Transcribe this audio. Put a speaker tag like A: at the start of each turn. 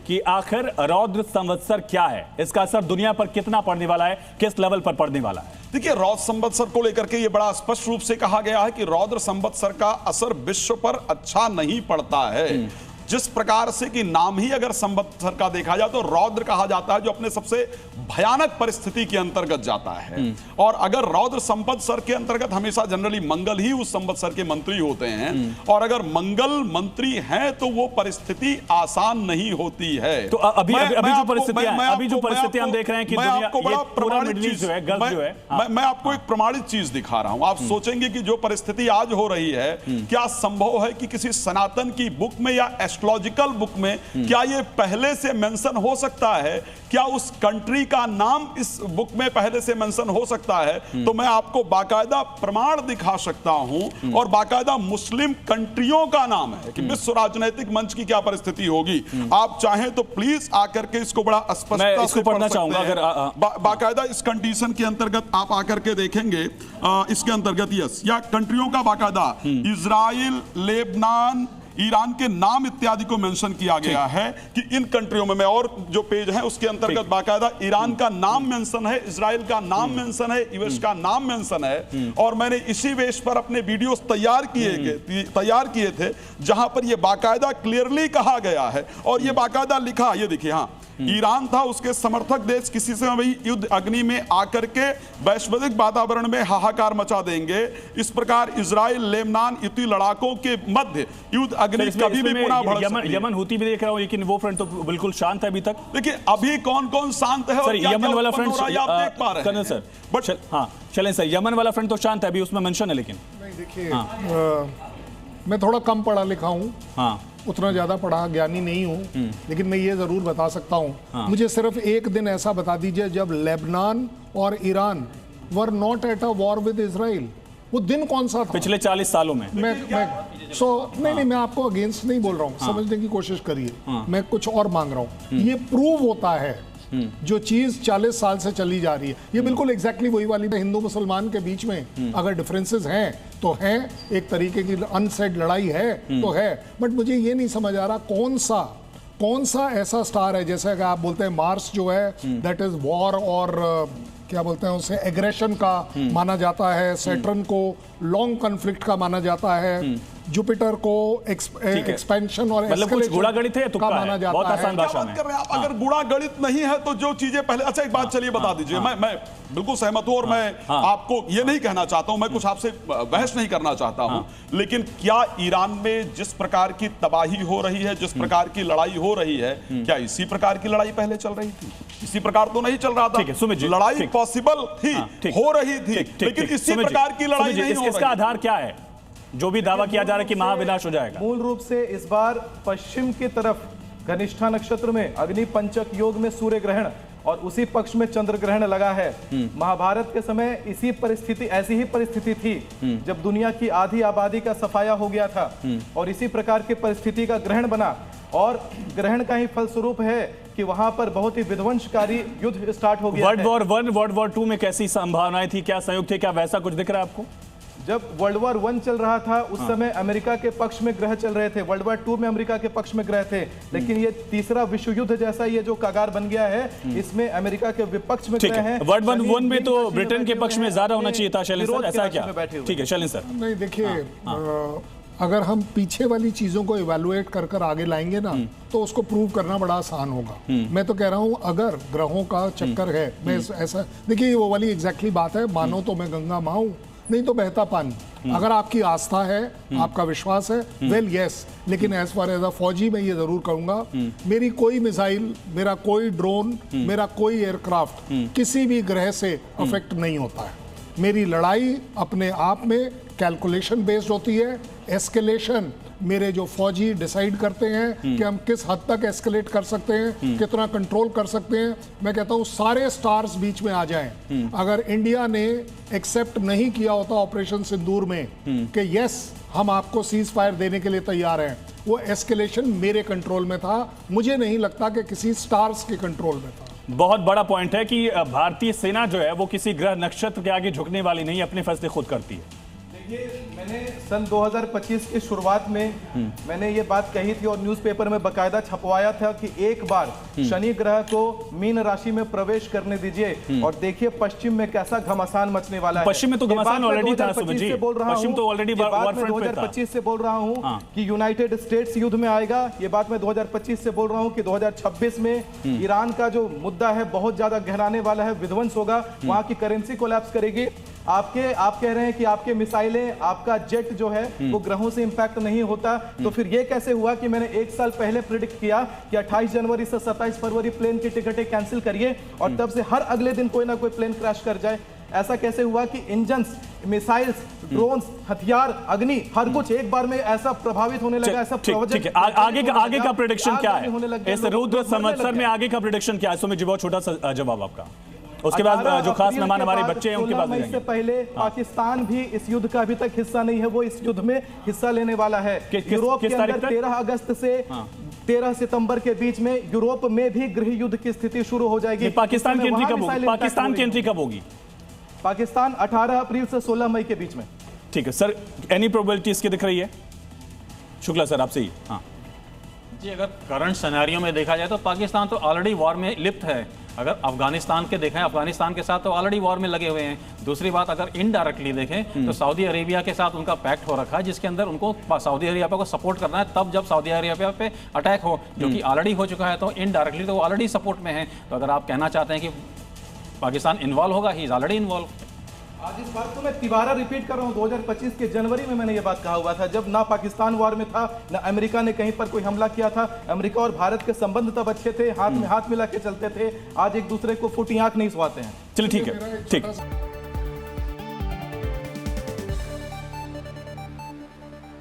A: कि आखिर रौद्र संवत्सर क्या है, इसका असर दुनिया पर कितना पड़ने वाला है, किस लेवल पर पड़ने वाला है।
B: देखिए, रौद्र संवत्सर को लेकर के ये बड़ा स्पष्ट रूप से कहा गया है कि रौद्र संवत्सर का असर विश्व पर अच्छा नहीं पड़ता है। जिस प्रकार से कि नाम ही अगर संवत्सर का देखा जाए तो रौद्र कहा जाता है, जो अपने सबसे भयानक परिस्थिति के अंतर्गत जाता है। और अगर रौद्र संवत्सर के अंतर्गत हमेशा जनरली मंगल ही उस संवत्सर के मंत्री होते हैं, और अगर मंगल मंत्री हैं तो वो परिस्थिति आसान नहीं होती है।
A: तो अभी जो परिस्थिति हम देख रहे हैं कि
B: मैं आपको एक प्रमाणित चीज दिखा रहा हूं। आप सोचेंगे कि जो परिस्थिति आज हो रही है, क्या संभव है कि किसी सनातन की बुक में या एस्ट्रोलॉजिकल बुक में क्या ये पहले से मेंशन हो सकता है? क्या उस कंट्री का नाम इस बुक में पहले से मेंशन हो सकता है? तो मैं आपको बाकायदा प्रमाण दिखा सकता हूं, और बाकायदा मुस्लिम कंट्रियों का नाम है कि विश्व राजनीतिक मंच की क्या परिस्थिति होगी। आप चाहें तो प्लीज आकर के इसको बड़ा स्पष्टता से पढ़ना चाहूंगा। अगर बाकायदा इस कंडीशन के अंतर्गत आप आकर के देखेंगे, इसके अंतर्गत यस या कंट्रियों का बाकायदा इजराइल, लेबनान, ईरान के नाम इत्यादि को मेंशन किया गया है कि इन कंट्रियों में, और जो पेज है उसके अंतर्गत बाकायदा ईरान का नाम मेंशन है, इजराइल का नाम मेंशन है, यूएस का नाम मेंशन है। और मैंने इसी बेस पर अपने वीडियोस तैयार किए थे जहां पर यह बाकायदा क्लियरली कहा गया है, और यह बाकायदा लिखा, ये देखिए, हाँ, ईरान था, उसके समर्थक देश किसी से भी युद्ध अग्नि में आकर के वैश्विक वातावरण में हाहाकार मचा देंगे। इस प्रकार इजराइल, लेबनान इति लड़ाकों के मध्य युद्ध अग्नि कभी भी पुनः भड़क सकती है।
A: यमन हूती भी देख रहा हूं, लेकिन वो फ्रंट तो बिल्कुल शांत है अभी तक।
B: देखिए, अभी कौन कौन शांत है और क्या
A: यमन वाला फ्रंट
B: आप देख पा रहे हैं
A: सर। बट हाँ, चलें सर, यमन वाला फ्रंट तो शांत है, अभी उसमें मेंशन है, लेकिन
C: नहीं। देखिए, मैं थोड़ा कम पढ़ा लिखा हूँ, उतना ज्यादा पढ़ा ज्ञानी नहीं हूँ, लेकिन मैं ये जरूर बता सकता हूँ, मुझे सिर्फ एक दिन ऐसा बता दीजिए जब लेबनान और Iran were not at a war with Israel. वो दिन कौन सा था
A: पिछले 40 सालों में?
C: नहीं, मैं आपको अगेंस्ट नहीं बोल रहा हूँ, समझने की कोशिश करिए। मैं कुछ और मांग रहा हूँ। ये प्रूव होता है जो चीज 40 साल से चली जा रही है, ये बिल्कुल एग्जैक्टली वही वाली है। हिंदू मुसलमान के बीच में अगर डिफरेंसेस हैं तो हैं, एक तरीके की अनसेड लड़ाई है तो है, बट मुझे ये नहीं समझ आ रहा कौन सा ऐसा स्टार है, जैसे कि आप बोलते हैं मार्स जो है दैट इज वॉर और क्या बोलते हैं उसे एग्रेशन का माना जाता है, सैटर्न को लॉन्ग कॉन्फ्लिक्ट का माना जाता है, जुपिटर को एक्सपेंशन और
A: मतलब कुछ गुणा गणित है, तुक्का माना जाता है। बहुत आसान भाषा में
B: अगर गुणा गणित नहीं है तो जो चीजें पहले, अच्छा एक बात चलिए बता दीजिए, मैं बिल्कुल सहमत हूं, और मैं आपको ये नहीं कहना चाहता हूं, मैं कुछ आपसे बहस नहीं करना चाहता हूं, लेकिन क्या ईरान में जिस प्रकार की तबाही हो रही है, जिस प्रकार की लड़ाई हो रही है, क्या इसी प्रकार की लड़ाई पहले चल रही थी? इसी प्रकार तो नहीं चल रहा था। लड़ाई पॉसिबल थी, हो रही थी, लेकिन इसी प्रकार की लड़ाई नहीं हो रही।
A: इसका आधार क्या है जो भी दावा किया जा रहा है कि महाविनाश हो जाएगा?
D: मूल रूप से इस बार पश्चिम की तरफ घनिष्ठा नक्षत्र में अग्नि पंचक योग में सूर्य ग्रहण और उसी पक्ष में चंद्र ग्रहण लगा है। महाभारत के समय ऐसी ही परिस्थिति थी जब दुनिया की आधी आबादी का सफाया हो गया था, और इसी प्रकार की परिस्थिति का ग्रहण बना, और ग्रहण का ही फलस्वरूप है कि वहां पर बहुत ही विध्वंसकारी युद्ध स्टार्ट हो गया।
A: वर्ल्ड वॉर 1, वर्ल्ड वॉर 2 में कैसी संभावनाएं थी, क्या संयोग थे, क्या वैसा कुछ दिख रहा है आपको?
D: जब वर्ल्ड वॉर 1 चल रहा था उस समय अमेरिका के पक्ष में ग्रह चल रहे थे, वर्ल्ड वॉर 2 में अमेरिका के पक्ष में ग्रह थे, लेकिन ये तीसरा विश्व युद्ध जैसा ये जो कगार बन गया है, इसमें अमेरिका के विपक्ष में ग्रह हैं।
A: वर्ल्ड वॉर 1 में तो ब्रिटेन के पक्ष में ज्यादा होना चाहिए था, शैलेंद्र सर, ऐसा क्या? ठीक है शैलेंद्र सर।
C: नहीं, देखिए, अगर हम पीछे वाली चीजों को इवैल्यूएट कर आगे लाएंगे ना, तो उसको प्रूव करना बड़ा आसान होगा। मैं तो कह रहा हूं, अगर ग्रहों का चक्कर है, मैं ऐसा, देखिए वो वाली एग्जैक्टली बात है, मानो तो मैं गंगा माँ हूं, नहीं तो बहता पानी। अगर आपकी आस्था है, आपका विश्वास है, वेल यस, लेकिन एज फार एज अ फौजी मैं ये जरूर कहूंगा, मेरी कोई मिसाइल, मेरा कोई ड्रोन, मेरा कोई एयरक्राफ्ट किसी भी ग्रह से अफेक्ट नहीं होता है। मेरी लड़ाई अपने आप में कैलकुलेशन बेस्ड होती है, एस्केलेशन मेरे जो फौजी डिसाइड करते हैं कि हम किस हद तक एस्केलेट कर सकते हैं, कितना कंट्रोल कर सकते हैं। मैं कहता हूं सारे स्टार्स बीच में आ जाएं। अगर इंडिया ने एक्सेप्ट नहीं किया होता ऑपरेशन सिंदूर में कि यस हम आपको सीज फायर देने के लिए तैयार हैं, वो एस्केलेशन मेरे कंट्रोल में था, मुझे नहीं लगता कि किसी स्टार्स के कंट्रोल में था।
A: बहुत बड़ा पॉइंट है कि भारतीय सेना जो है वो किसी ग्रह नक्षत्र के आगे झुकने वाली नहीं, अपने फैसले खुद करती है।
D: देखिए, मैंने सन 2025 की शुरुआत में मैंने ये बात कही थी और न्यूज़पेपर में बकायदा छपवाया था कि एक बार शनि ग्रह को मीन राशि में प्रवेश करने दीजिए और देखिए पश्चिम में कैसा घमासान मचने वाला है।
A: पश्चिम में तो घमासान ऑलरेडी था सुमित जी, पश्चिम तो ऑलरेडी वॉरफ्रंट पे था।
D: 2025 से बोल रहा हूं कि यूनाइटेड स्टेट्स युद्ध में आएगा। ये बात मैं 2025 से बोल रहा हूं कि 2026 में ईरान का जो मुद्दा है बहुत ज्यादा गहराने वाला है, विध्वंस होगा, वहां की करेंसी कोलैप्स करेगी। आप कह रहे हैं कि आपके मिसाइलें, आपका जेट जो है वो ग्रहों से इंपैक्ट नहीं होता, तो फिर ये कैसे हुआ कि मैंने एक साल पहले प्रिडिक्ट किया कि 28 जनवरी से 27 फरवरी प्लेन की टिकटें कैंसिल करिए और तब से हर अगले दिन कोई ना कोई प्लेन क्रैश कर जाए? ऐसा कैसे हुआ कि इंजन्स, मिसाइल्स, ड्रोन्स, हथियार, अग्नि, हर कुछ एक बार में ऐसा प्रभावित होने लगा? ऐसा
A: ठीक है, आगे का प्रेडिक्शन क्या है इस रुद्र संवत्सर में? आगे का प्रेडिक्शन क्या है सुमित जी? बहुत छोटा सा जवाब आपका, उसके बाद जो खास मेहमान हमारे बच्चे हैं उनके पास
D: इससे पहले पाकिस्तान भी इस युद्ध का अभी तक हिस्सा नहीं है, वो इस युद्ध में हिस्सा लेने वाला है। यूरोप के अंदर 13 अगस्त से 13 सितंबर के बीच में यूरोप में भी गृह युद्ध की स्थिति शुरू हो जाएगी।
A: पाकिस्तान की एंट्री कब होगी? पाकिस्तान की एंट्री कब होगी?
D: पाकिस्तान 18 अप्रैल से 16 मई के बीच में।
A: ठीक है सर, एनी प्रोबेबिलिटी इसकी दिख रही है? शुक्ला सर आपसे ही। हाँ
E: जी, अगर करंट सिनेरियो में देखा जाए तो पाकिस्तान तो ऑलरेडी वॉर में लिप्त है। अगर अफगानिस्तान के देखें, अफगानिस्तान के साथ तो ऑलरेडी वॉर में लगे हुए हैं। दूसरी बात, अगर इनडायरेक्टली देखें तो सऊदी अरेबिया के साथ उनका पैक्ट हो रखा है जिसके अंदर उनको सऊदी अरेबिया को सपोर्ट करना है तब जब सऊदी अरेबिया पे अटैक हो, जो कि ऑलरेडी हो चुका है। तो इनडायरेक्टली तो वो ऑलरेडी सपोर्ट में है। तो अगर आप कहना चाहते हैं कि पाकिस्तान इन्वॉल्व होगा, ही इज ऑलरेडी इन्वॉल्व।
D: आज इस बात को मैं तिबारा रिपीट कर रहा हूं, 2025 के जनवरी में मैंने ये बात कहा हुआ था, जब ना पाकिस्तान वॉर में था, ना अमेरिका ने कहीं पर कोई हमला किया था। अमेरिका और भारत के संबंध तब अच्छे थे, हाथ में हाथ मिला के चलते थे। आज एक दूसरे को फूटी आंख नहीं सुहाते हैं।
A: चलिए ठीक है, ठीक।